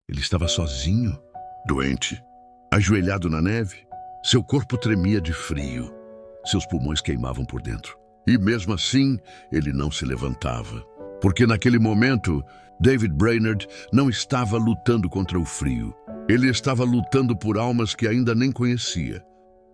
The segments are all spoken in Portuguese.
Ele estava sozinho, doente, ajoelhado na neve. Seu corpo tremia de frio. Seus pulmões queimavam por dentro. E mesmo assim, ele não se levantava. Porque naquele momento, David Brainerd não estava lutando contra o frio. Ele estava lutando por almas que ainda nem conhecia.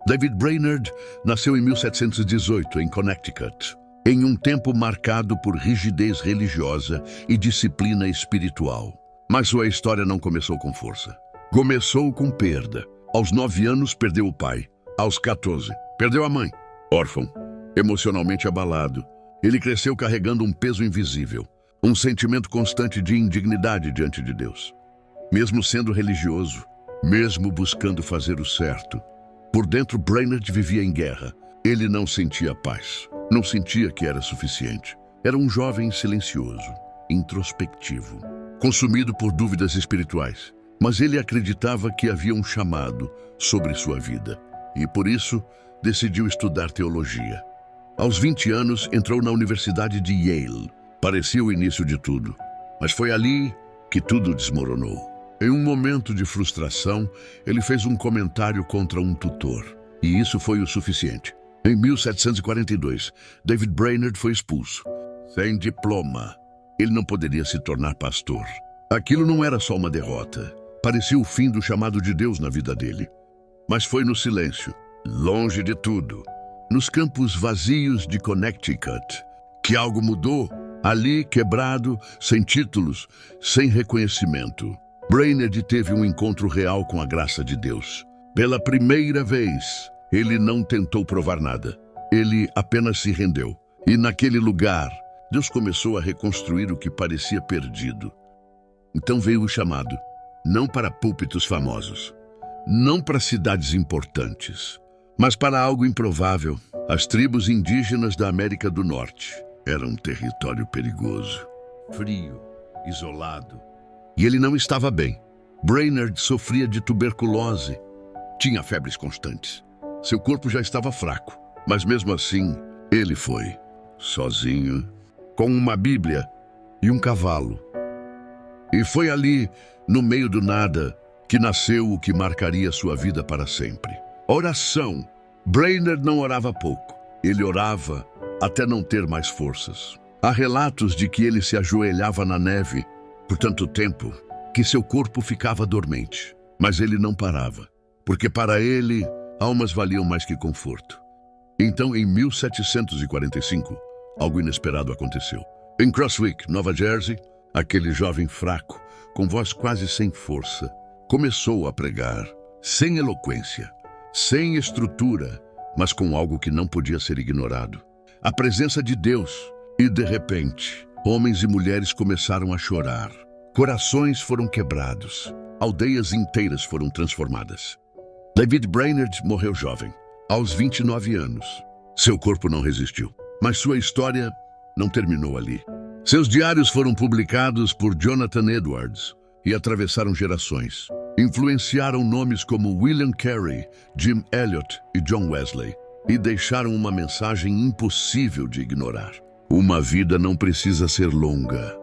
David Brainerd nasceu em 1718, em Connecticut, em um tempo marcado por rigidez religiosa e disciplina espiritual. Mas sua história não começou com força. Começou com perda. Aos 9 anos, perdeu o pai. Aos 14, perdeu a mãe. Órfão, emocionalmente abalado, ele cresceu carregando um peso invisível, um sentimento constante de indignidade diante de Deus. Mesmo sendo religioso, mesmo buscando fazer o certo, por dentro Brainerd vivia em guerra. Ele não sentia paz, não sentia que era suficiente. Era um jovem silencioso, introspectivo, consumido por dúvidas espirituais. Mas ele acreditava que havia um chamado sobre sua vida e, por isso, decidiu estudar teologia. Aos 20 anos, entrou na Universidade de Yale. Parecia o início de tudo, mas foi ali que tudo desmoronou. Em um momento de frustração, ele fez um comentário contra um tutor, e isso foi o suficiente. Em 1742, David Brainerd foi expulso. Sem diploma, ele não poderia se tornar pastor. Aquilo não era só uma derrota. Parecia o fim do chamado de Deus na vida dele. Mas foi no silêncio, longe de tudo, nos campos vazios de Connecticut, que algo mudou. Ali, quebrado, sem títulos, sem reconhecimento, Brainerd teve um encontro real com a graça de Deus. Pela primeira vez, ele não tentou provar nada. Ele apenas se rendeu. E naquele lugar, Deus começou a reconstruir o que parecia perdido. Então veio o chamado. Não para púlpitos famosos, não para cidades importantes, mas para algo improvável. As tribos indígenas da América do Norte eram um território perigoso, frio, isolado. E ele não estava bem. Brainerd sofria de tuberculose, tinha febres constantes. Seu corpo já estava fraco, mas mesmo assim, ele foi, sozinho, com uma Bíblia e um cavalo. E foi ali, no meio do nada, que nasceu o que marcaria sua vida para sempre. Oração. Brainerd não orava pouco. Ele orava até não ter mais forças. Há relatos de que ele se ajoelhava na neve por tanto tempo que seu corpo ficava dormente. Mas ele não parava, porque para ele, almas valiam mais que conforto. Então, em 1745, algo inesperado aconteceu. Em Crosswick, Nova Jersey, aquele jovem fraco, com voz quase sem força, começou a pregar, sem eloquência, sem estrutura, mas com algo que não podia ser ignorado. A presença de Deus. E, de repente, homens e mulheres começaram a chorar. Corações foram quebrados. Aldeias inteiras foram transformadas. David Brainerd morreu jovem, aos 29 anos. Seu corpo não resistiu, mas sua história não terminou ali. Seus diários foram publicados por Jonathan Edwards e atravessaram gerações. Influenciaram nomes como William Carey, Jim Elliot e John Wesley e deixaram uma mensagem impossível de ignorar. Uma vida não precisa ser longa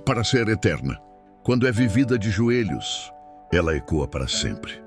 para ser eterna. Quando é vivida de joelhos, ela ecoa para sempre.